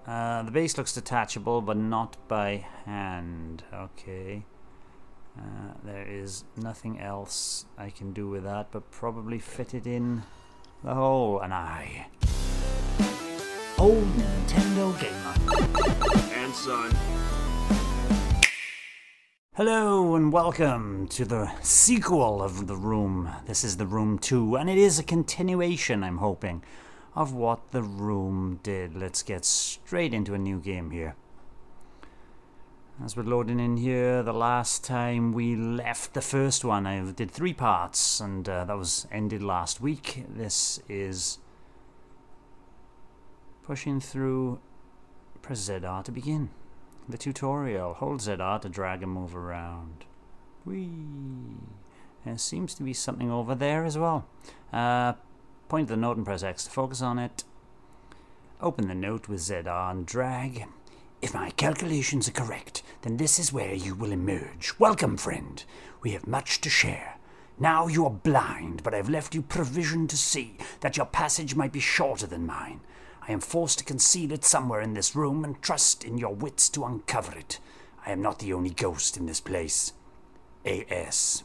The base looks detachable, but not by hand. Okay. There is nothing else I can do with that, but probably fit it in the hole. An eye. Old Nintendo gamer. And son. Hello and welcome to the sequel of The Room. This is The Room 2, and it is a continuation, I'm hoping, of what The Room did. Let's get straight into a new game here. As we're loading in here, the last time we left the first one, I did 3 parts, and that was ended last week. This is pushing through. Press ZR to begin the tutorial. Hold ZR to drag and move around. Whee! There seems to be something over there as well. Point the note and press X to focus on it. Open the note with ZR and drag. If my calculations are correct, then this is where you will emerge. Welcome, friend. We have much to share. Now you are blind, but I have left you provision to see that your passage might be shorter than mine. I am forced to conceal it somewhere in this room and trust in your wits to uncover it. I am not the only ghost in this place. A.S.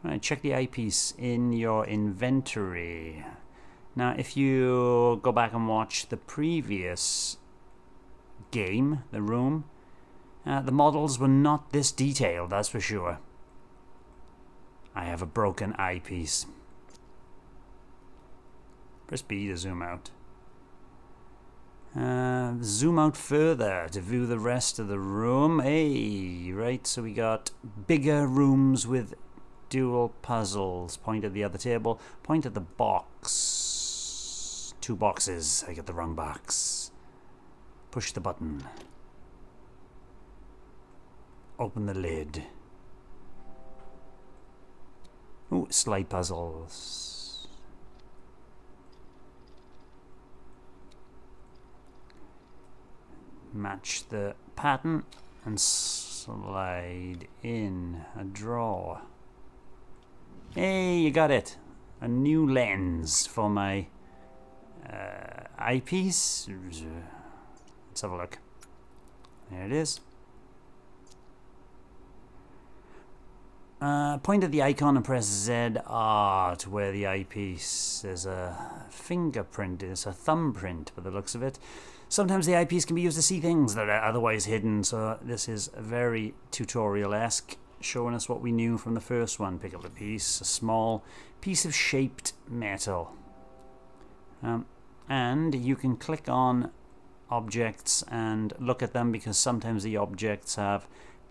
Right, check the eyepiece in your inventory. Now, if you go back and watch the previous game, The Room, the models were not this detailed, that's for sure. I have a broken eyepiece. Press B to zoom out. Zoom out further to view the rest of the room. Hey, right, so we got bigger rooms with dual puzzles. Point at the other table. Point at the box. 2 boxes. I got the wrong box. Push the button. Open the lid. Ooh, slide puzzles. Match the pattern and slide in a drawer. Hey, you got it. A new lens for my eyepiece. Let's have a look. There it is. Point at the icon and press ZR to wear the eyepiece. There's a fingerprint, it's a thumbprint by the looks of it. Sometimes the eyepiece can be used to see things that are otherwise hidden, so this is very tutorial-esque, showing us what we knew from the first one. Pick up a piece, a small piece of shaped metal. And you can click on objects and look at them, because sometimes the objects have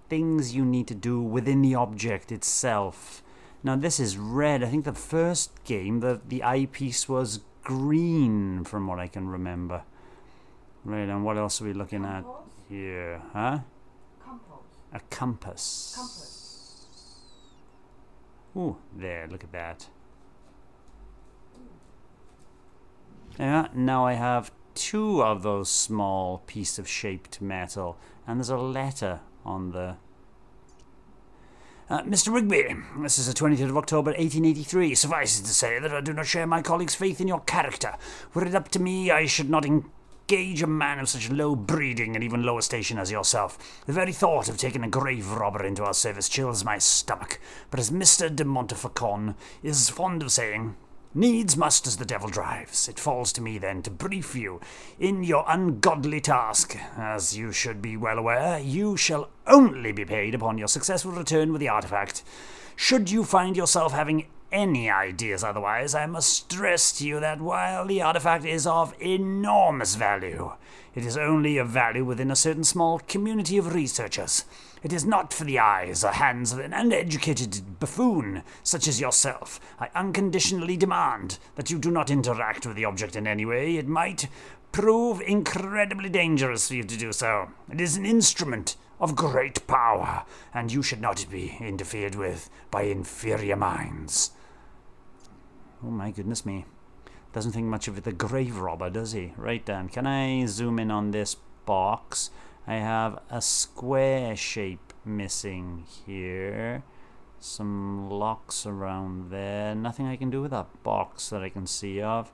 things you need to do within the object itself. Now this is red. I think the first game, the eyepiece was green from what I can remember. Right, and what else are we looking at here? Huh? Compass. A compass. Compass. Ooh, there, look at that. Yeah, now I have 2 of those small piece of shaped metal, and there's a letter on the... Mr. Rigby, this is the 23rd of October 1883. Suffice it to say that I do not share my colleague's faith in your character. Were it up to me, I should not engage a man of such low breeding and even lower station as yourself. The very thought of taking a grave robber into our service chills my stomach. But as Mr. de Montfaucon is fond of saying, needs must as the devil drives. It falls to me then to brief you in your ungodly task. As you should be well aware, you shall only be paid upon your successful return with the artifact. Should you find yourself having any ideas otherwise, I must stress to you that while the artifact is of enormous value, it is only of value within a certain small community of researchers. It is not for the eyes or hands of an uneducated buffoon such as yourself. I unconditionally demand that you do not interact with the object in any way. It might prove incredibly dangerous for you to do so. It is an instrument of great power, and you should not be interfered with by inferior minds. Oh my goodness me. Doesn't think much of it, the grave robber, does he? Right then, can I zoom in on this box? I have a square shape missing here. Some locks around there. Nothing I can do with that box that I can see of.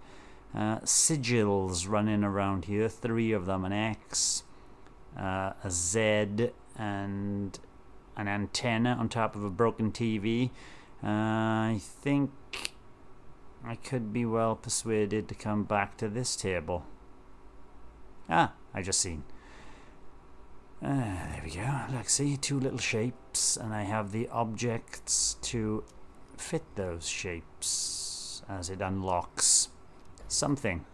Sigils running around here. 3 of them. An X, a Z, and an antenna on top of a broken TV. I think I could be well persuaded to come back to this table. Ah, I just seen. There we go. Look, see, 2 little shapes, and I have the objects to fit those shapes as it unlocks something.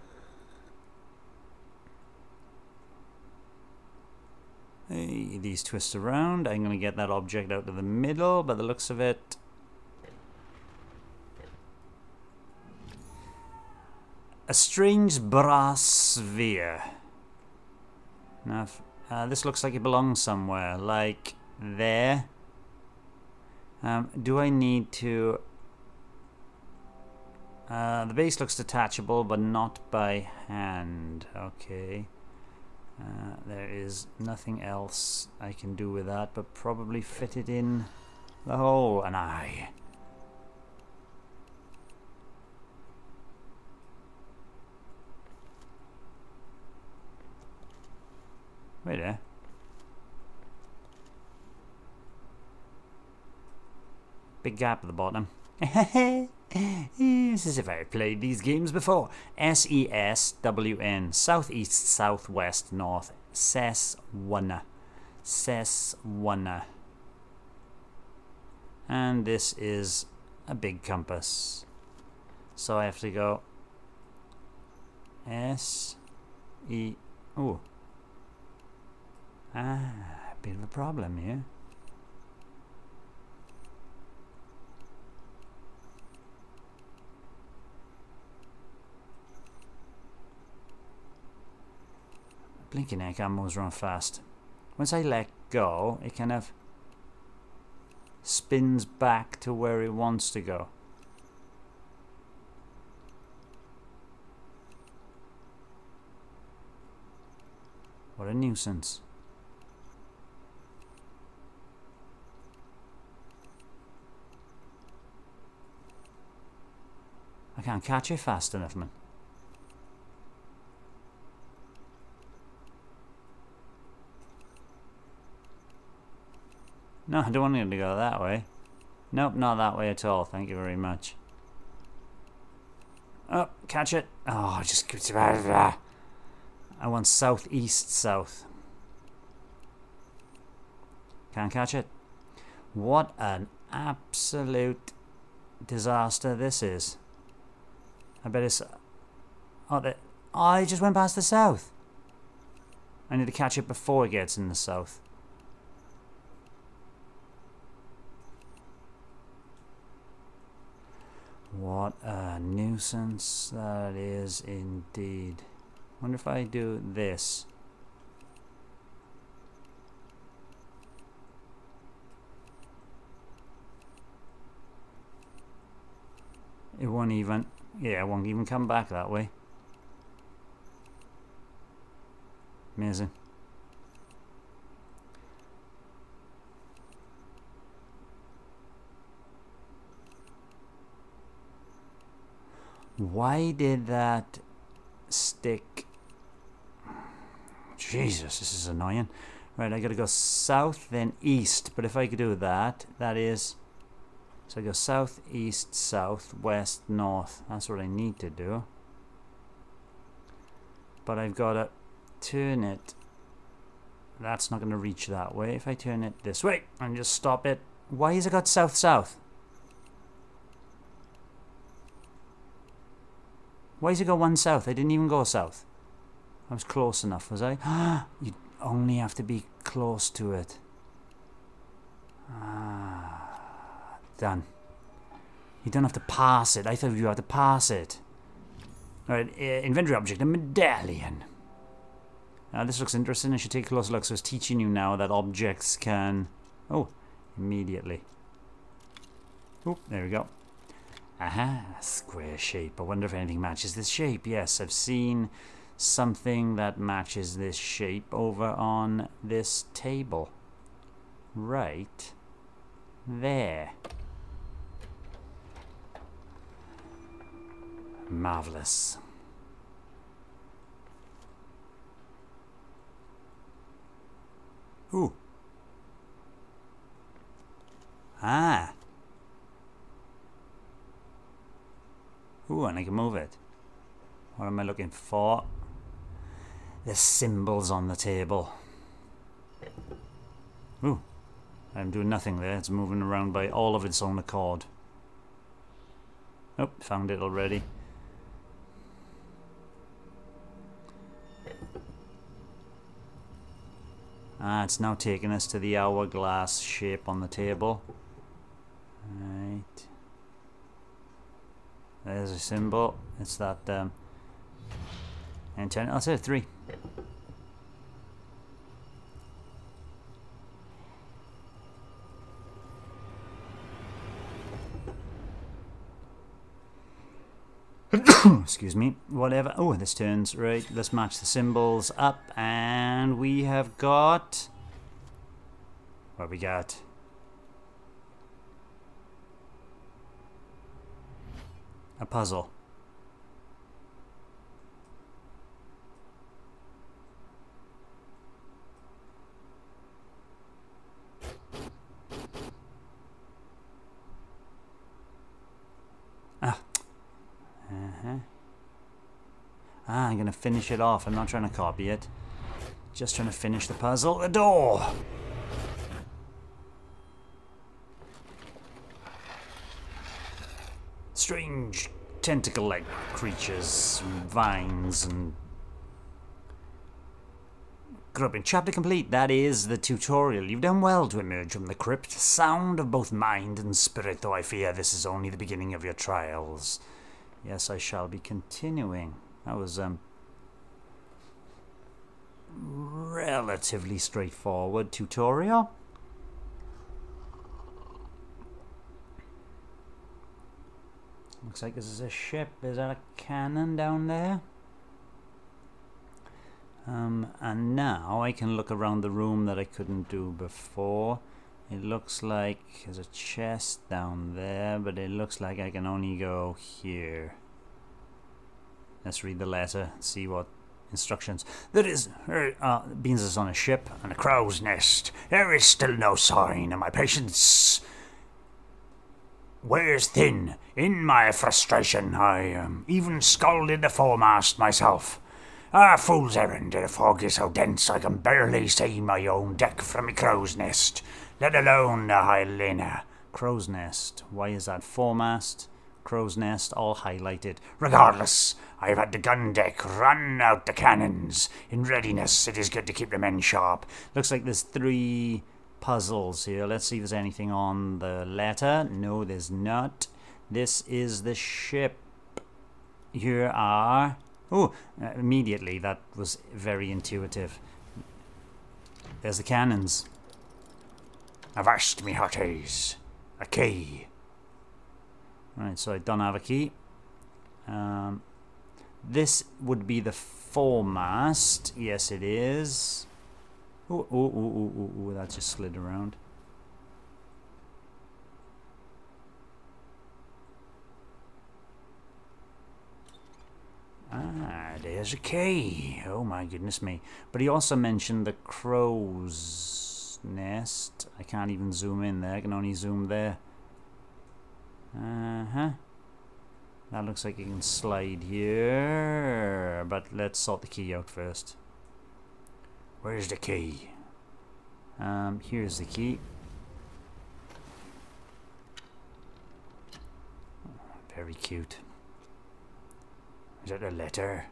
Hey, these twist around. I'm going to get that object out of the middle by the looks of it. A strange brass sphere. Now, this looks like it belongs somewhere, like there. Do I need to... the base looks detachable, but not by hand. Okay. There is nothing else I can do with that, but probably fit it in the hole. An eye. Wait there. Big gap at the bottom. This is as if I played these games before. SESWN. Southeast, southwest, north. Seswana. Seswana. And this is a big compass. So I have to go S-E... Ooh. Ah, a bit of a problem here. Blinking heck, that moves around fast. Once I let go, it kind of spins back to where it wants to go. What a nuisance. I can't catch it fast enough, man. No, I don't want him to go that way. Nope, not that way at all. Thank you very much. Oh, catch it. Oh, just... I want southeast, south. Can't catch it. What an absolute disaster this is. I bet it's... Oh, I just went past the south. I need to catch it before it gets in the south. What a nuisance that is indeed. Wonder if I do this. It won't even... Yeah, it won't even come back that way. Amazing. Why did that stick? Jesus, this is annoying. Right, I gotta go south, then east. But if I could do that, that is... So I go south, east, south, west, north. That's what I need to do. But I've got to turn it. That's not going to reach that way. If I turn it this way and just stop it. Why has it got south, south? Why has it got one south? I didn't even go south. I was close enough, was I? You only have to be close to it. Done. You don't have to pass it. I thought you had to pass it. Alright, inventory object, a medallion. Now this looks interesting. I should take a closer look. So it's teaching you now that objects can... Oh, immediately. Oh, there we go. Aha, square shape. I wonder if anything matches this shape. Yes, I've seen something that matches this shape over on this table. Right there. Marvelous. Ooh, and I can move it. What am I looking for? The symbols on the table. Ooh, I'm doing nothing there. It's moving around by all of its own accord. Oh, found it already. Ah, it's now taking us to the hourglass shape on the table. Right. There's a symbol. It's that and 10. I'll say 3. Excuse me. Whatever. Oh, this turns. Right. Let's match the symbols up. And we have got... What we got? A puzzle. I'm gonna finish it off. I'm not trying to copy it. Just trying to finish the puzzle. The door! Strange tentacle-like creatures, vines, and... Grubbing. Chapter complete. That is the tutorial. You've done well to emerge from the crypt. Sound of both mind and spirit, though I fear this is only the beginning of your trials. Yes, I shall be continuing. That was relatively straightforward tutorial. Looks like this is a ship. Is that a cannon down there? And now I can look around the room that I couldn't do before. It looks like there's a chest down there, but it looks like I can only go here. Let's read the letter and see what instructions. There is, Beans is on a ship and a crow's nest. There is still no sign of my patience. Wears thin. In my frustration, I even scalded the foremast myself. Fool's errand, the fog is so dense I can barely see my own deck from a crow's nest, let alone the high liner. Crow's nest. Why is that? Foremast, crow's nest, all highlighted. Regardless, I've had the gun deck run out the cannons. In readiness, it is good to keep the men sharp. Looks like there's 3 puzzles here. Let's see if there's anything on the letter. No, there's not. This is the ship. Here are... Oh, immediately, that was very intuitive. There's the cannons. Avast me hearties. A key. Right, so I don't have a key. This would be the foremast. Yes, it is. Oh, that just slid around. There's a key. Oh my goodness me. But he also mentioned the crow's nest. I can't even zoom in there. I can only zoom there. That looks like you can slide here. But let's sort the key out first. Where's the key? Here's the key. Very cute. Is that a letter?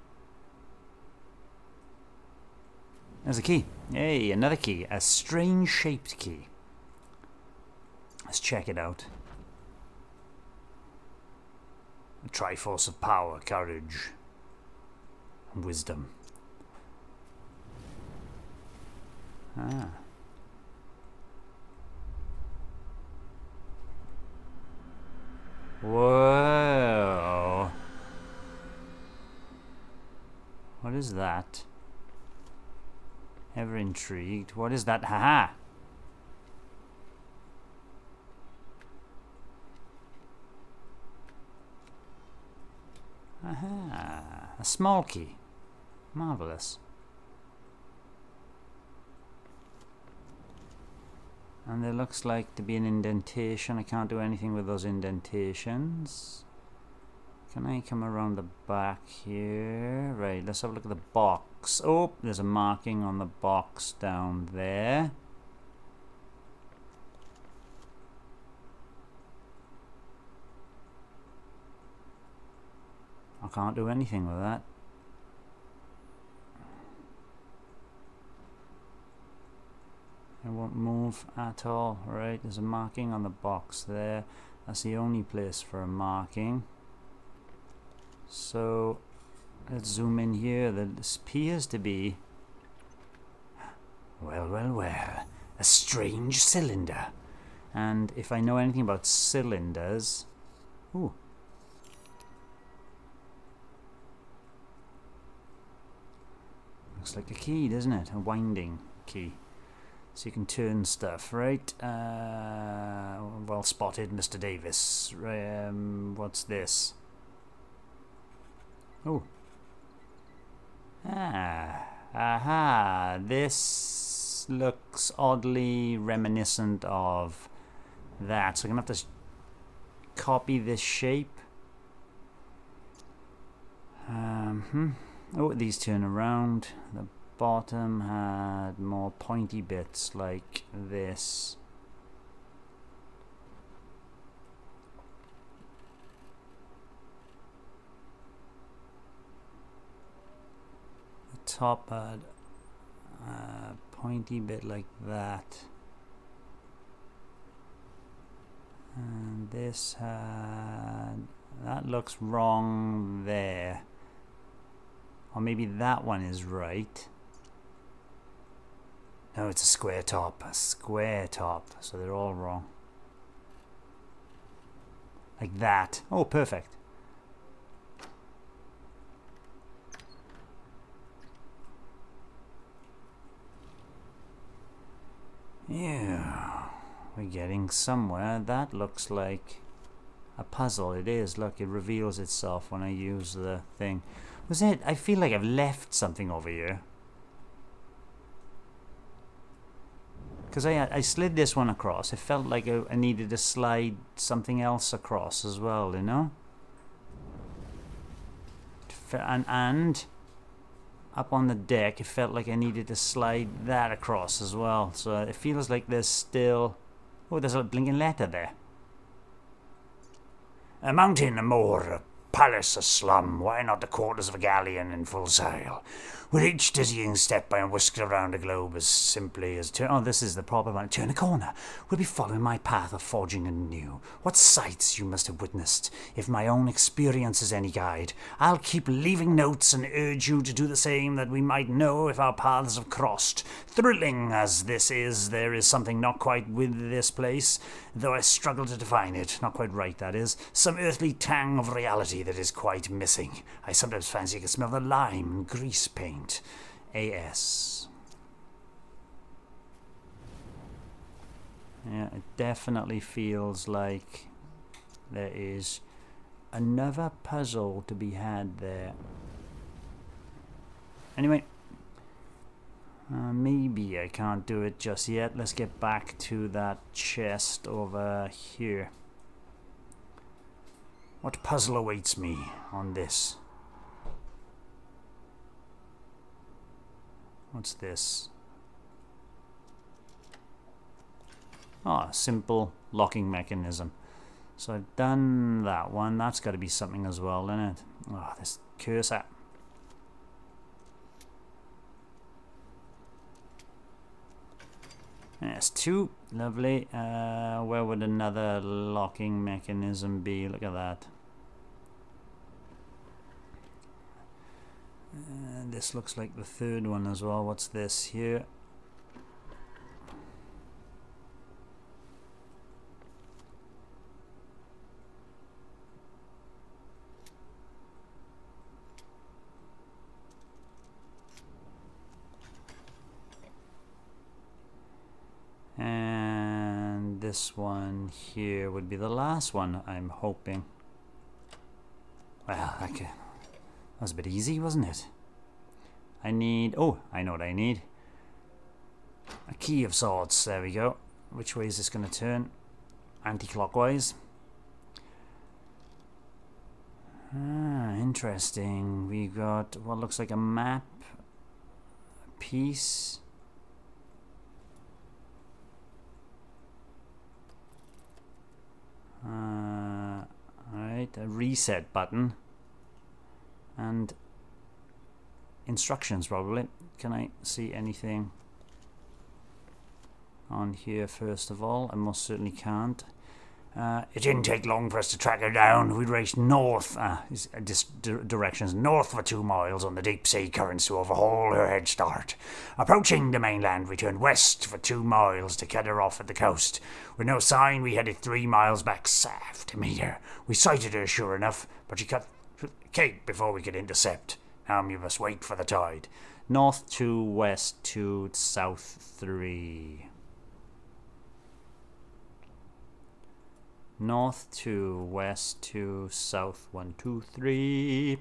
There's a key. Hey, another key. A strange shaped key. Let's check it out. A triforce of power, courage, and wisdom. Whoa. What is that? Ever intrigued. What is that? Haha! Aha! A small key. Marvelous. And there looks like to be an indentation. I can't do anything with those indentations. Can I come around the back here? Right, let's have a look at the box. Oh, there's a marking on the box down there. I can't do anything with that. It won't move at all. Right, there's a marking on the box there. That's the only place for a marking. So let's zoom in here. This appears to be, well, a strange cylinder. And if I know anything about cylinders, ooh, looks like a key, doesn't it? A winding key. So you can turn stuff, right? Well spotted, Mr. Davis. What's this? Oh. Aha. This looks oddly reminiscent of that. So I'm going to have to copy this shape. Oh, these turn around. The bottom had more pointy bits like this. The top had a pointy bit like that. And this had... that looks wrong there. Or maybe that one is right. No, it's a square top. A square top. So they're all wrong. Like that. Oh, perfect. Yeah. We're getting somewhere. That looks like a puzzle. It is. Look, it reveals itself when I use the thing. Was it? I feel like I've left something over here. Because I slid this one across. It felt like I needed to slide something else across as well, you know? And up on the deck, it felt like I needed to slide that across as well. So it feels like there's still... oh, there's a blinking letter there. A mountain, a moor, a palace, a slum, why not the quarters of a galleon in full sail? With each dizzying step I am whisked around a globe as simply as turn... oh, this is the proper one. Turn a corner. We'll be following my path of forging anew. What sights you must have witnessed. If my own experience is any guide, I'll keep leaving notes and urge you to do the same, that we might know if our paths have crossed. Thrilling as this is, there is something not quite with this place, though I struggle to define it. Not quite right, that is. Some earthly tang of reality that is quite missing. I sometimes fancy I can smell the lime and grease paint. A.S. Yeah, it definitely feels like there is another puzzle to be had there. Anyway, maybe I can't do it just yet. Let's get back to that chest over here. What puzzle awaits me on this? What's this? Oh, simple locking mechanism. So I've done that one. That's got to be something as well, isn't it? Oh, this cursor. Yes, two. Lovely. Where would another locking mechanism be? Look at that. This looks like the third one as well. What's this here? And this one here would be the last one, I'm hoping. Well, that was a bit easy, wasn't it? I need... oh, I know what I need. A key of sorts. There we go. Which way is this going to turn? Anti-clockwise. Ah, interesting. We got what looks like a map piece. Alright, a reset button. And instructions probably. Can I see anything on here first of all? I most certainly can't. It didn't take long for us to track her down. We raced north, directions north for 2 miles on the deep sea currents to overhaul her head start. Approaching the mainland, we turned west for 2 miles to cut her off at the coast. With no sign, we headed 3 miles back south to meet her. We sighted her sure enough, but she cut through the cape before we could intercept. Now we must wait for the tide. North 2, west 2, south 3. North 2, west 2, south 1, 2, 3.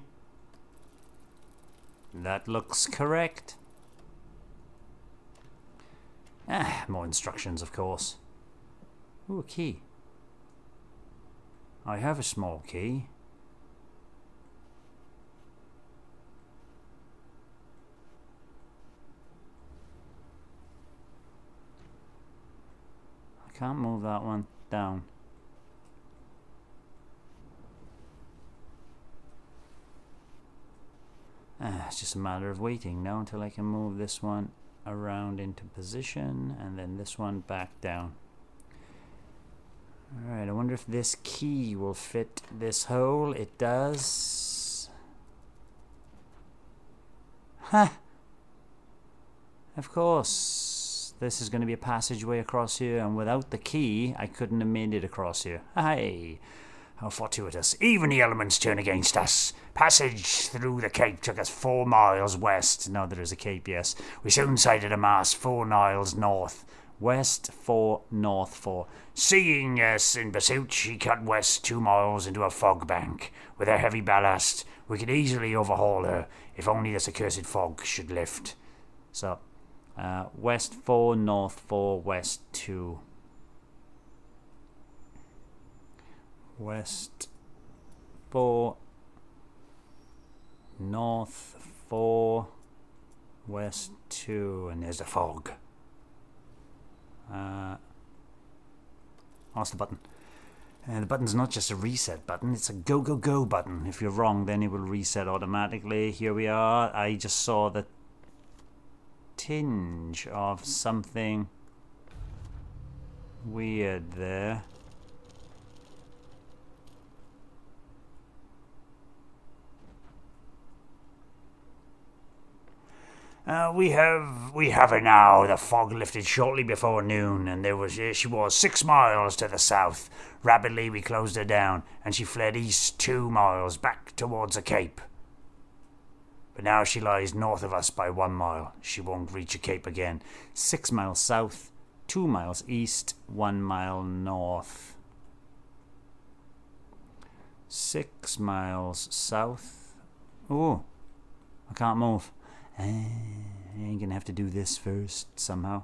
That looks correct. More instructions, of course. Ooh, a key. I have a small key. I can't move that one down. It's just a matter of waiting now until I can move this one around into position and then this one back down. Alright, I wonder if this key will fit this hole. It does. Huh! Of course. This is going to be a passageway across here, and without the key I couldn't have made it across here. Hey! How fortuitous. Even the elements turn against us. Passage through the cape took us 4 miles west. Now there is a cape, yes. We soon sighted a mast 4 miles north. West 4, north 4. Seeing us in pursuit, she cut west 2 miles into a fog bank. With her heavy ballast, we could easily overhaul her, if only this accursed fog should lift. So, west 4, north 4, west 2. West 4, north 4, west 2, and there's the fog. What's the button? The button's not just a reset button, it's a go go go button. If you're wrong, then it will reset automatically. Here we are. I just saw the tinge of something weird there. We have her now. The fog lifted shortly before noon, and she was 6 miles to the south. Rapidly we closed her down, and she fled east 2 miles, back towards the cape. But now she lies north of us by 1 mile. She won't reach a cape again. 6 miles south, 2 miles east, 1 mile north. 6 miles south. Oh, I can't move. I ain't gonna have to do this first somehow.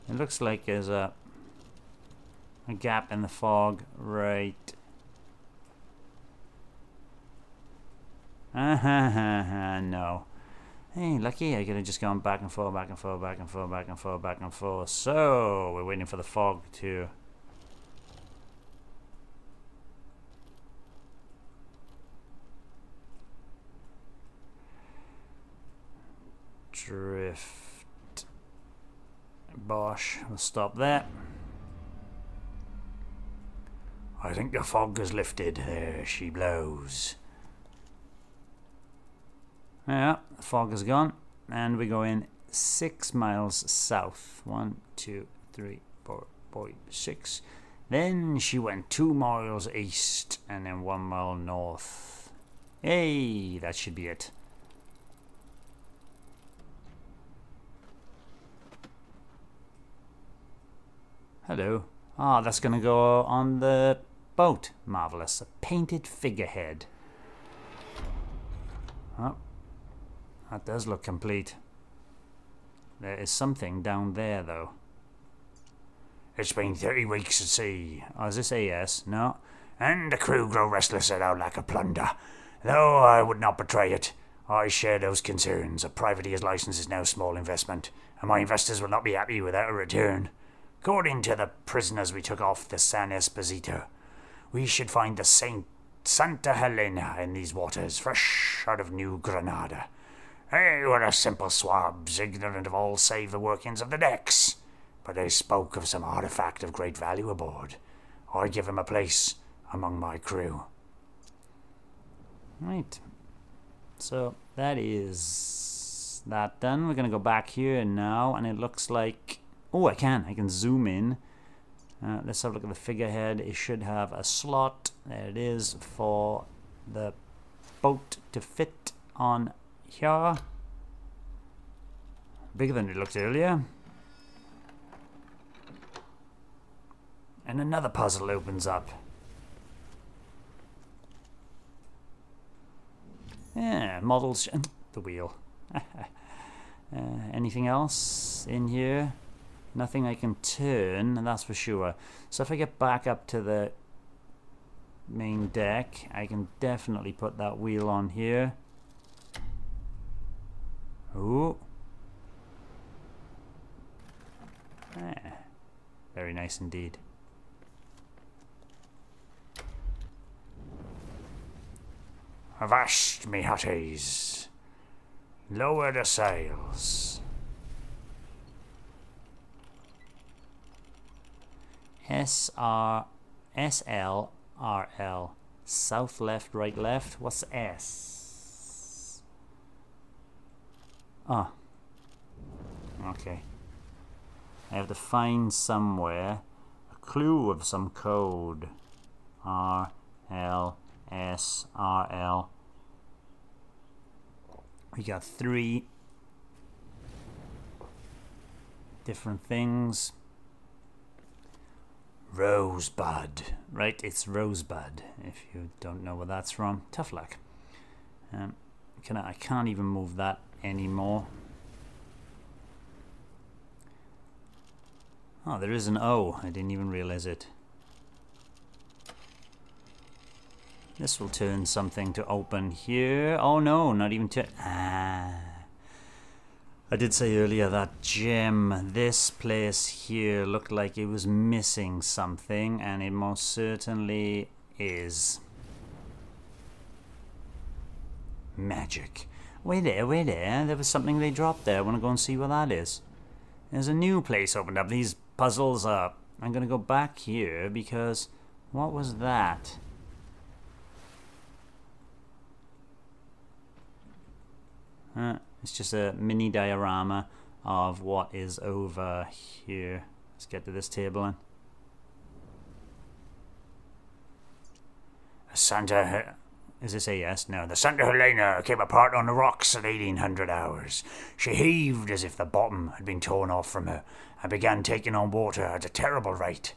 It looks like there's a gap in the fog right. No. Hey, lucky I could have just gone back and forth, back and forth, back and forth, back and forth, back and forth. So we're waiting for the fog to drift. Bosh, we'll stop there. I think the fog has lifted. There she blows. Yeah, the fog is gone, and we go in 6 miles south. 1, 2, 3, 4, 5, 6. Then she went 2 miles east, and then 1 mile north. Hey, that should be it. Hello. Ah, that's gonna go on the boat. Marvellous. A painted figurehead. Oh, that does look complete. There is something down there, though. It's been 30 weeks at sea. Oh, is this AS? No. And the crew grow restless at our lack of plunder. Though I would not betray it, I share those concerns. A privateer's license is now a small investment, and my investors will not be happy without a return. According to the prisoners we took off the San Esposito, we should find the Santa Helena in these waters, fresh out of New Granada. They were the simple swabs, ignorant of all save the workings of the decks. But they spoke of some artifact of great value aboard. I give him a place among my crew. Right. So that is that done. We're going to go back here now, and it looks like... Oh, I can zoom in. Let's have a look at the figurehead. It should have a slot. There it is for the boat to fit on here. Bigger than it looked earlier. And another puzzle opens up. Yeah, models... the wheel. Anything else in here? Nothing I can turn, that's for sure. So if I get back up to the main deck, I can definitely put that wheel on here. Ooh. Ah, very nice indeed. Avast, me hotties. Lower the sails. SLRL. South, left, right, left. What's S? Oh. Okay. I have to find somewhere a clue of some code. R, L, S, R, L. We got 3 different things. Rosebud. Right, it's Rosebud. If you don't know where that's from, tough luck. I can't even move that anymore. Oh, there is an O. I didn't even realize it. This will turn something to open here. Oh no, not even turn. Ah. I did say earlier that gem, this place here, looked like it was missing something, and it most certainly is. Magic. Wait there. There was something they dropped there. I want to go and see what that is. There's a new place opened up. These puzzles are... I'm going to go back here because... What was that? It's just a mini diorama of what is over here. Let's get to this table then. Santa... Is this a yes? No. The Santa Helena came apart on the rocks at 1800 hours. She heaved as if the bottom had been torn off from her and began taking on water at a terrible rate.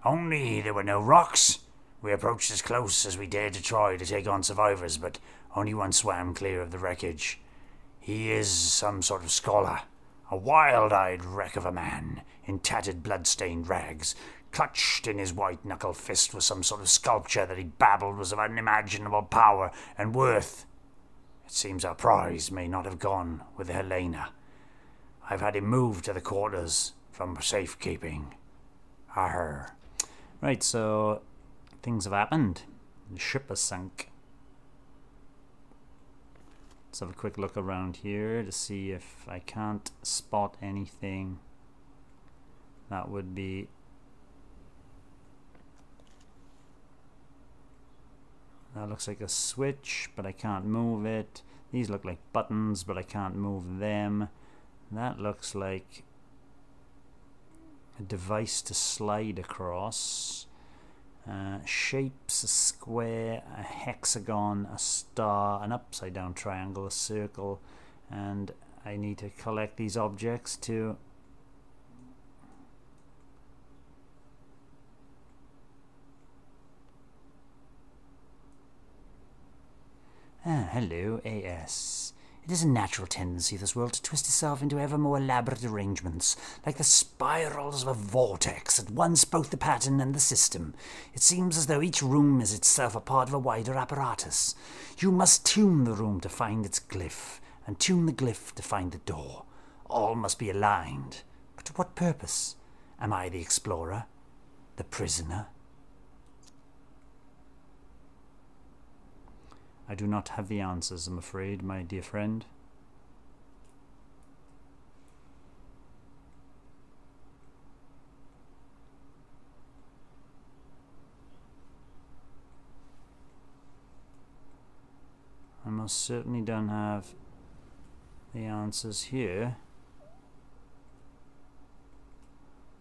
Only there were no rocks. We approached as close as we dared to try to take on survivors, but only one swam clear of the wreckage. He is some sort of scholar, a wild-eyed wreck of a man, in tattered blood-stained rags. Clutched in his white-knuckled fist was some sort of sculpture that he babbled was of unimaginable power and worth. It seems our prize may not have gone with the Helena. I've had him moved to the quarters from safekeeping. Arr. Right, so things have happened. The ship has sunk. Let's have a quick look around here to see if I can't spot anything that would be... That looks like a switch, but I can't move it. These look like buttons, but I can't move them. That looks like a device to slide across. Shapes: a square, a hexagon, a star, an upside down triangle, a circle, and I need to collect these objects to... Ah, hello, AS. It is a natural tendency of this world to twist itself into ever more elaborate arrangements, like the spirals of a vortex that once both the pattern and the system. It seems as though each room is itself a part of a wider apparatus. You must tune the room to find its glyph, and tune the glyph to find the door. All must be aligned. But to what purpose? Am I the explorer? The prisoner? I do not have the answers, I'm afraid, my dear friend. I most certainly don't have the answers here.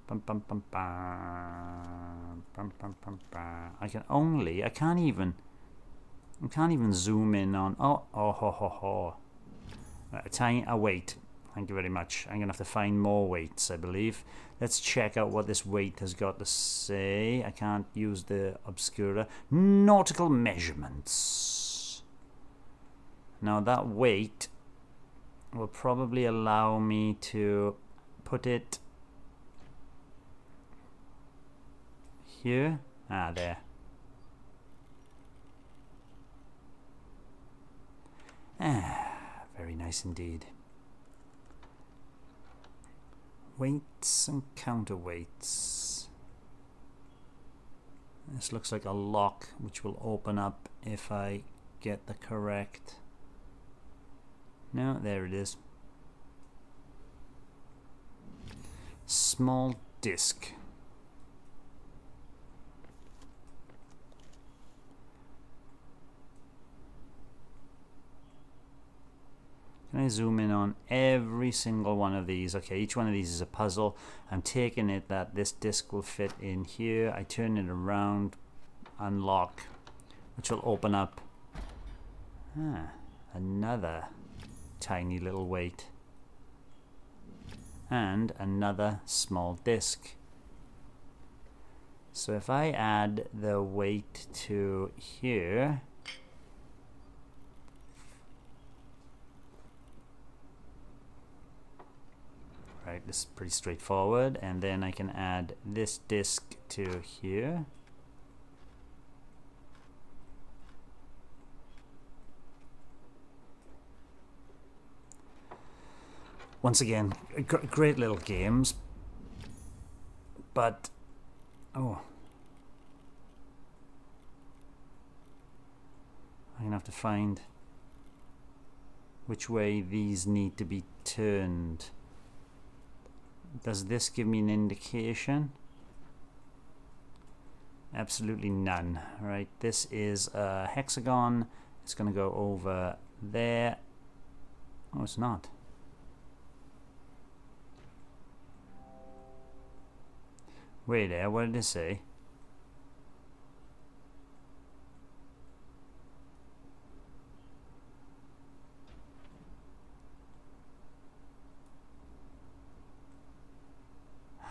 Bum, bum, bum, bum. Bum, bum, bum, bum. I can't even zoom in on. A weight. Thank you very much. I'm gonna have to find more weights, I believe. Let's check out what this weight has got to say. I can't use the obscura. Nautical measurements. Now that weight will probably allow me to put it here. Ah, there. Ah, very nice indeed. Weights and counterweights. This looks like a lock which will open up if I get the correct. No, there it is. Small disc. Can I zoom in on every single one of these? Okay, each one of these is a puzzle. I'm taking it that this disc will fit in here. I turn it around, unlock, which will open up another tiny little weight and another small disc. So if I add the weight to here, right, this is pretty straightforward, and then I can add this disc to here. Once again, great little games, but I'm gonna have to find which way these need to be turned. Does this give me an indication? Absolutely none. Right, this is a hexagon. It's going to go over there. Oh, it's not. Wait there, what did it say?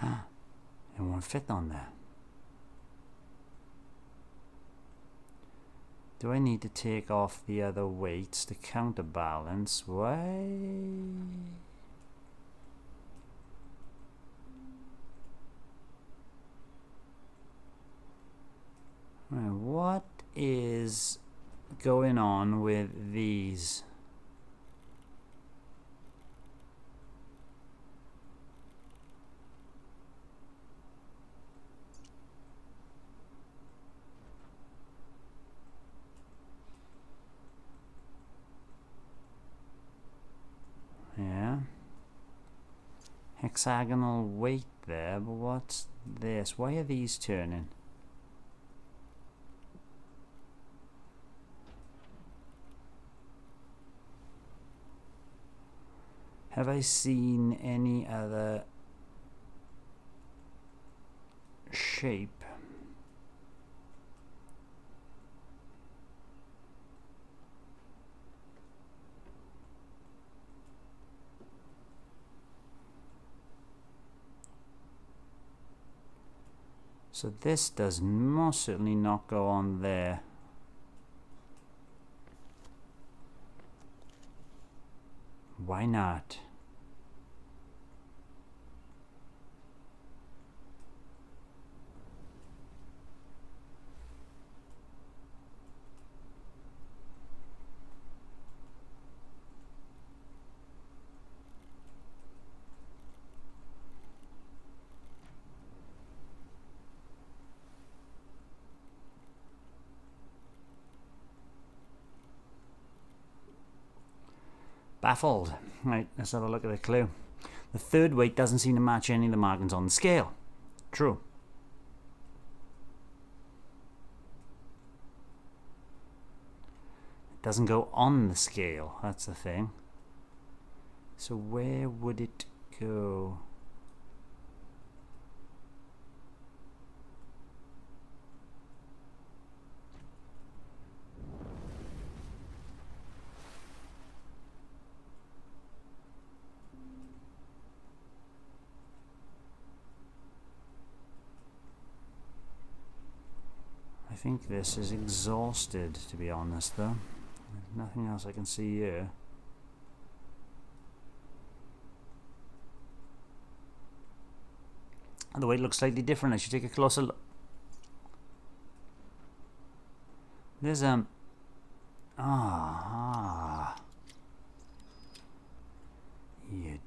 It won't fit on there. Do I need to take off the other weights to counterbalance? Why? What is going on with these? Yeah. Hexagonal weight there, but what's this? Why are these turning? Have I seen any other shape? So this does most certainly not go on there. why not? Baffled. Right, let's have a look at the clue. The third weight doesn't seem to match any of the markings on the scale. True. It doesn't go on the scale, that's the thing. So where would it go? I think this is exhausted, to be honest, though. There's nothing else I can see here. And the weight looks slightly different. I should take a closer look. There's you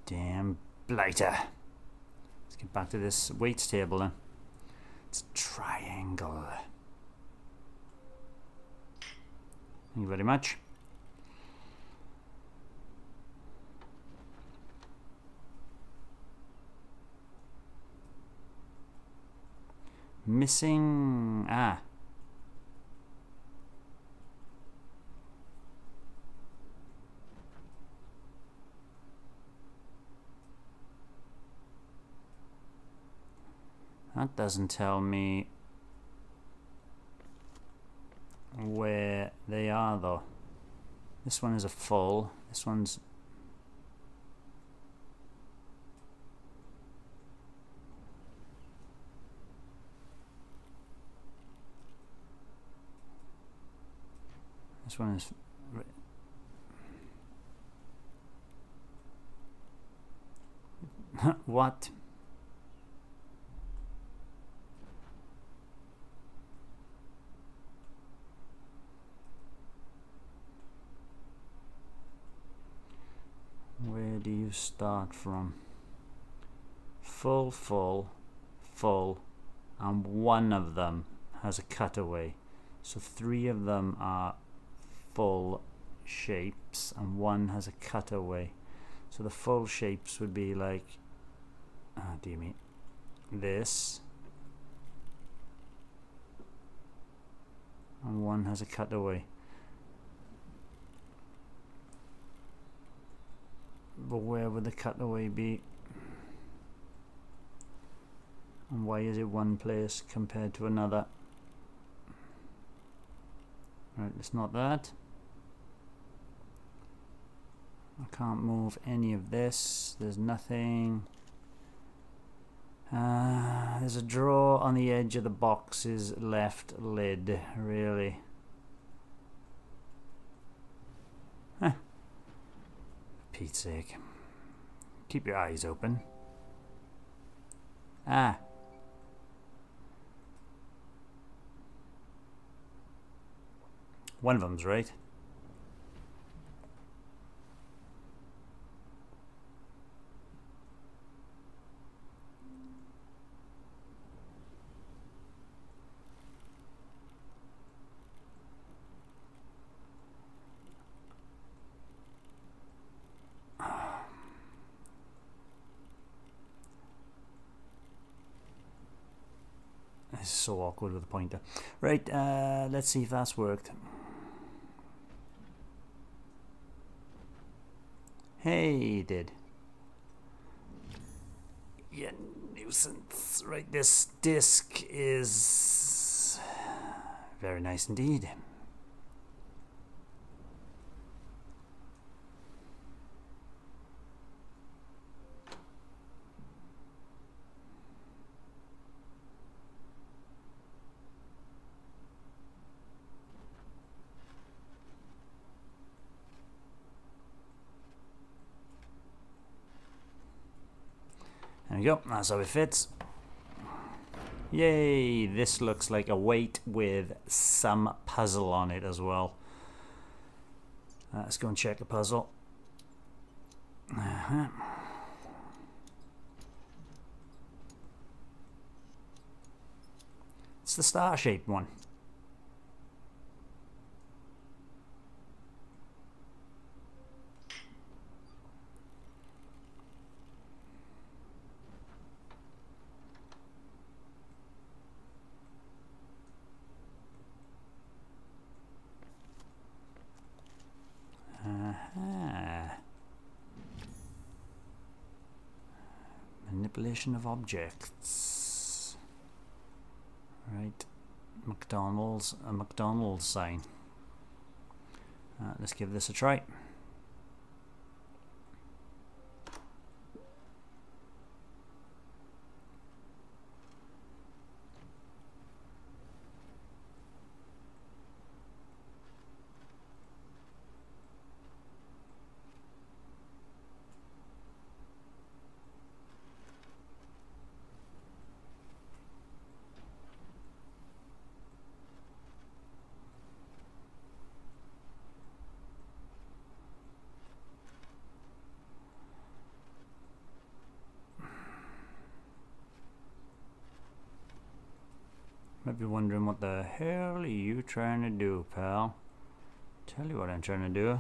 damn blighter. Let's get back to this weights table then. It's a triangle. Thank you very much. Missing... That doesn't tell me where they are, though. This one is a full. This one's... This one is... What? Where do you start from? Full, full, full, and one of them has a cutaway. So 3 of them are full shapes and one has a cutaway. So the full shapes would be like, dear me, this, and one has a cutaway. But where would the cutaway be? And why is it one place compared to another? Right, it's not that. I can't move any of this. There's nothing. There's a drawer on the edge of the box's left lid, really. Huh. For Pete's sake. Keep your eyes open. One of them's right. This is so awkward with a pointer. Right, let's see if that's worked. Hey, it did. Yeah, nuisance. Right, this disc is very nice indeed. There we go, that's how it fits. Yay, this looks like a weight with some puzzle on it as well. Let's go and check the puzzle. It's the star-shaped one. Manipulation of objects. Right. McDonald's, a McDonald's sign. Let's give this a try. Might be wondering what the hell are you trying to do, pal? Tell you what I'm trying to do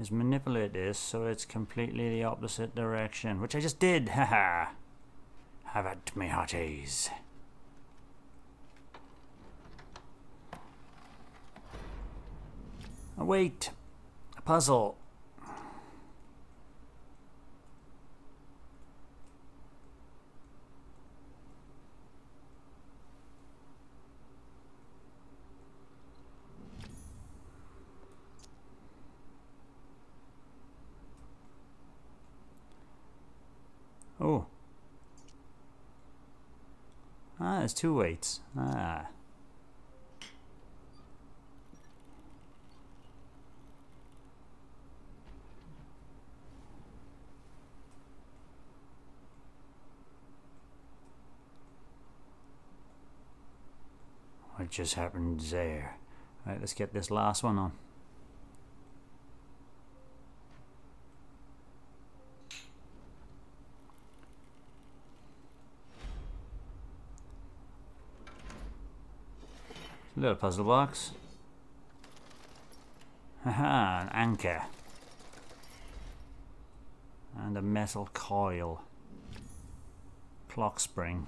is manipulate this so it's completely the opposite direction, which I just did. Haha. Have at me hearties. Oh, wait, a puzzle. Oh. Ah, there's two weights. Ah. What just happened there? Right, let's get this last one on. Little puzzle box. Haha, an anchor. And a metal coil. Clock spring.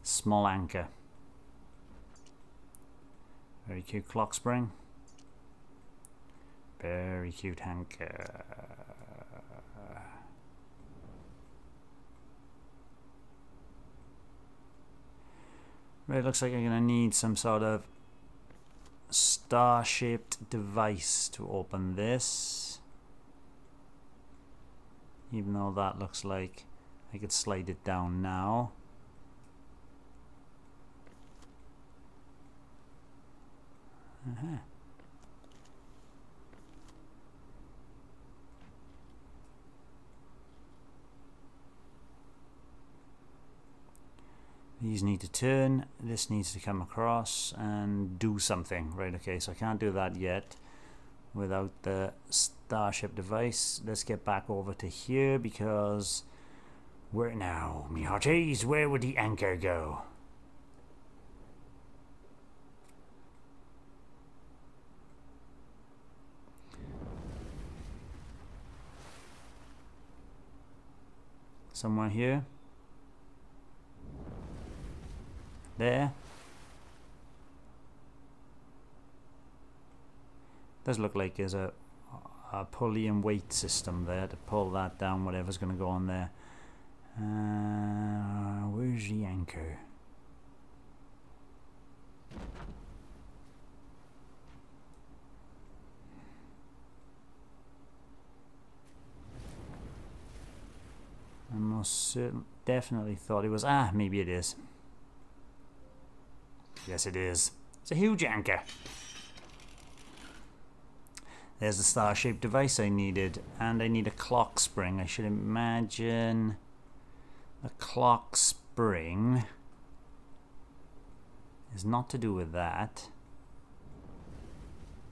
Small anchor. Very cute clock spring. Very cute anchor. Right, looks like I'm gonna need some sort of star-shaped device to open this. Even though that looks like I could slide it down now. These need to turn, this needs to come across and do something. Right, okay, so I can't do that yet without the starship device. Let's get back over to here because where now, me hearties, where would the anchor go? Somewhere here. There. Does look like there's a pulley and weight system there to pull that down, whatever's going to go on there. Where's the anchor? I most certainly, definitely thought it was. Ah, maybe it is. Yes, it is. It's a huge anchor. There's the star-shaped device I needed, and I need a clock spring. I should imagine The clock spring is not to do with that,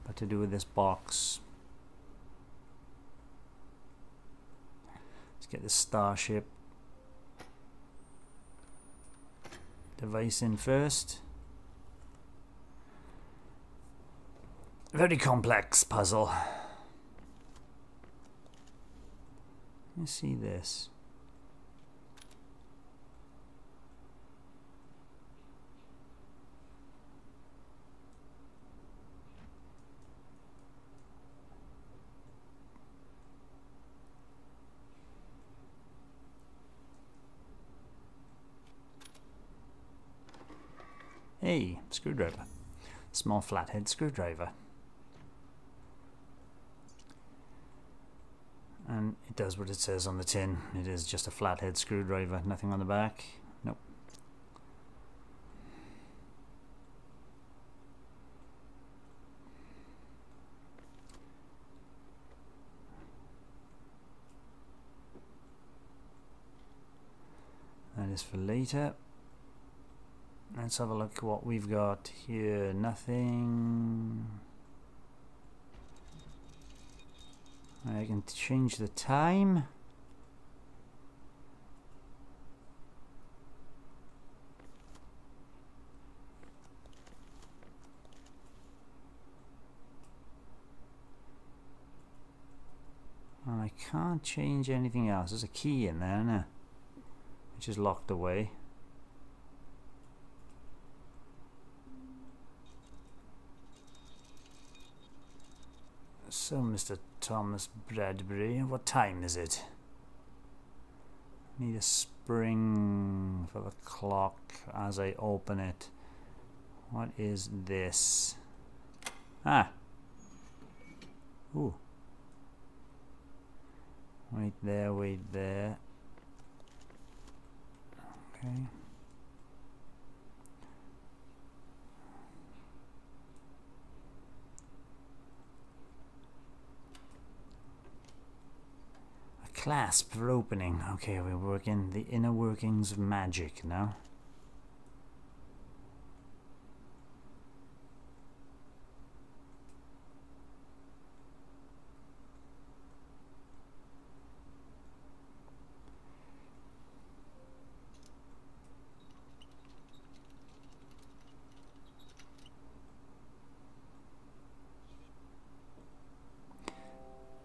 but to do with this box. Let's get the starship device in first. Very complex puzzle. Let's see this. Hey, screwdriver. Small flathead screwdriver. And it does what it says on the tin. It is just a flathead screwdriver, nothing on the back. Nope. That is for later. Let's have a look at what we've got here. Nothing. I can change the time. And I can't change anything else. There's a key in there, isn't there? Which is locked away. So, Mr. Thomas Bradbury, what time is it? Need a spring for the clock as I open it. What is this? Ah! Ooh. Wait there, wait there. Okay. Clasp for opening. Okay, we're working the inner workings of magic now.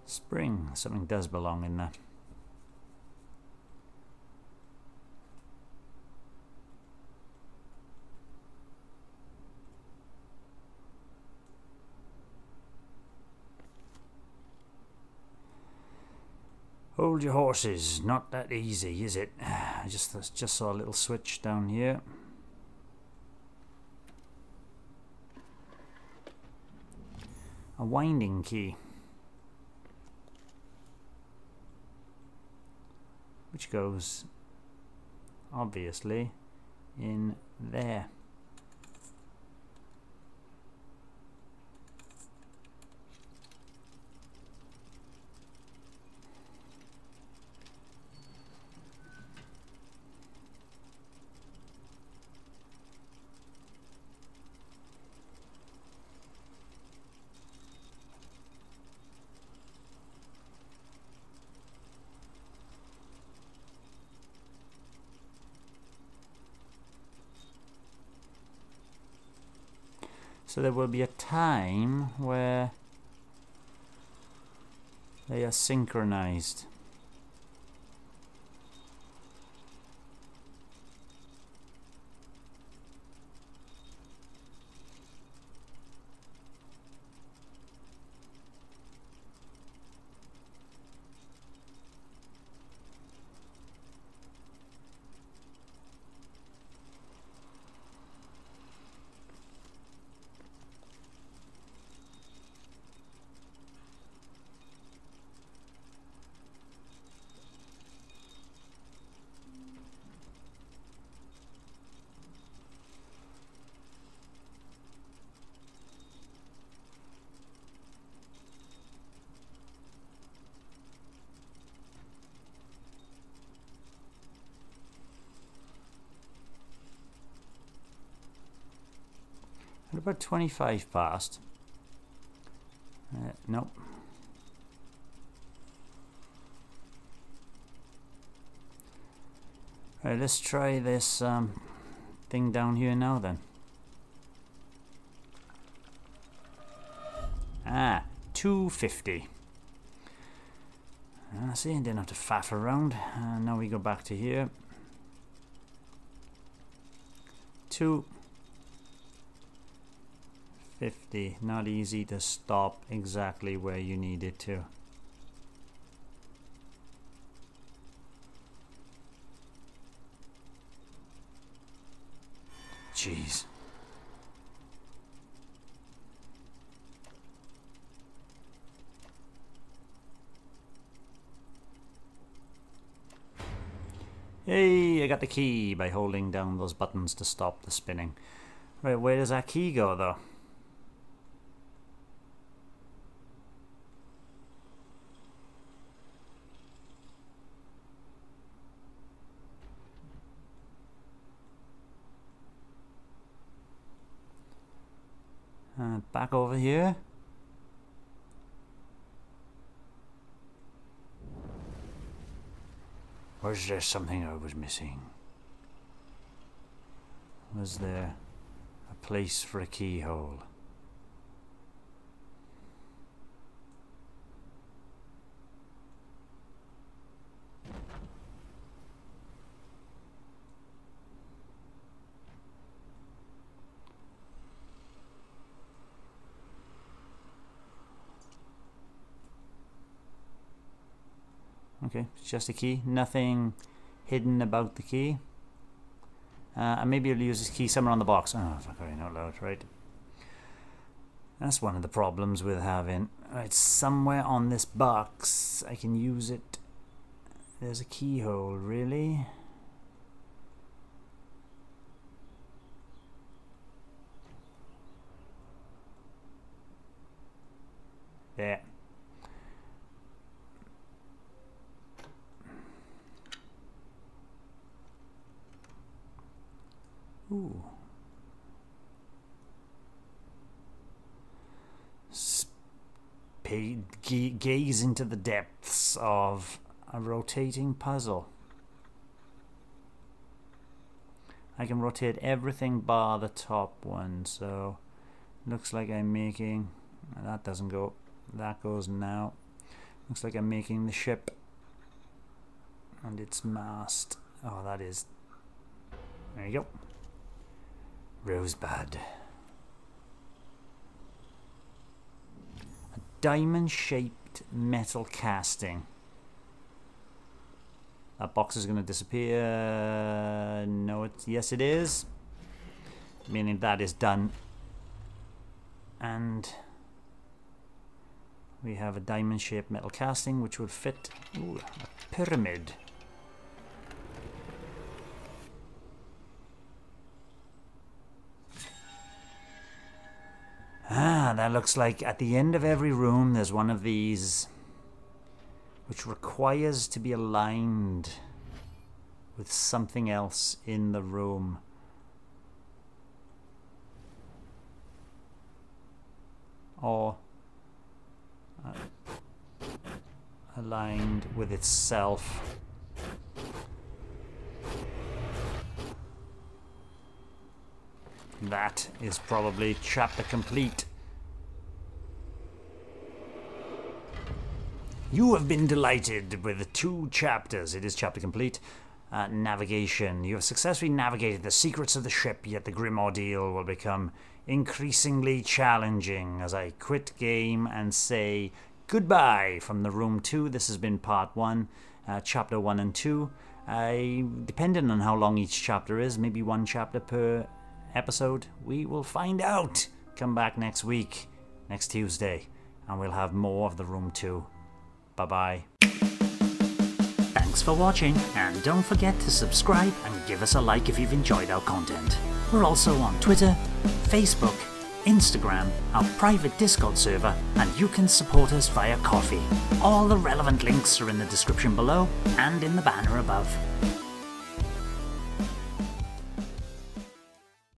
Spring. Something does belong in there. Hold your horses. Not that easy, is it? I just saw a little switch down here. A winding key, which goes obviously in there. So there will be a time where they are synchronized. What about 25 past? Nope. Right, let's try this thing down here now then. Ah, 250. See, I didn't have to faff around. Now we go back to here. 250. Not easy to stop exactly where you need it to. Jeez. Hey, I got the key by holding down those buttons to stop the spinning. Right, where does that key go though? Back over here. Was there something I was missing? Was there a place for a keyhole? Okay, it's just a key, nothing hidden about the key. And maybe I'll use this key somewhere on the box. Oh, if I'm crying out loud, right? That's one of the problems with having, right, somewhere on this box I can use it. There's a keyhole, really? There. Ooh. Gaze into the depths of a rotating puzzle. I can rotate everything bar the top one, so looks like I'm making, that doesn't go, that goes now. Looks like I'm making the ship and its mast. Oh, that is, there you go. Rosebud. A diamond-shaped metal casting. That box is going to disappear. No, yes, it is. Meaning that is done. And we have a diamond-shaped metal casting which would fit a pyramid. Ah, that looks like at the end of every room there's one of these which requires to be aligned with something else in the room. Or aligned with itself. That is probably chapter complete. You have been delighted with the 2 chapters. It is chapter complete. Navigation. You have successfully navigated the secrets of the ship, yet the grim ordeal will become increasingly challenging as I quit game and say goodbye from the room 2. This has been part 1, chapter 1 and 2. Depending on how long each chapter is, maybe 1 chapter per episode, we will find out. Come back next week, next Tuesday, and we'll have more of the room 2. Bye bye. Thanks for watching, and don't forget to subscribe and give us a like if you've enjoyed our content. We're also on Twitter, Facebook, Instagram, our private Discord server, and you can support us via Ko-fi. All the relevant links are in the description below and in the banner above.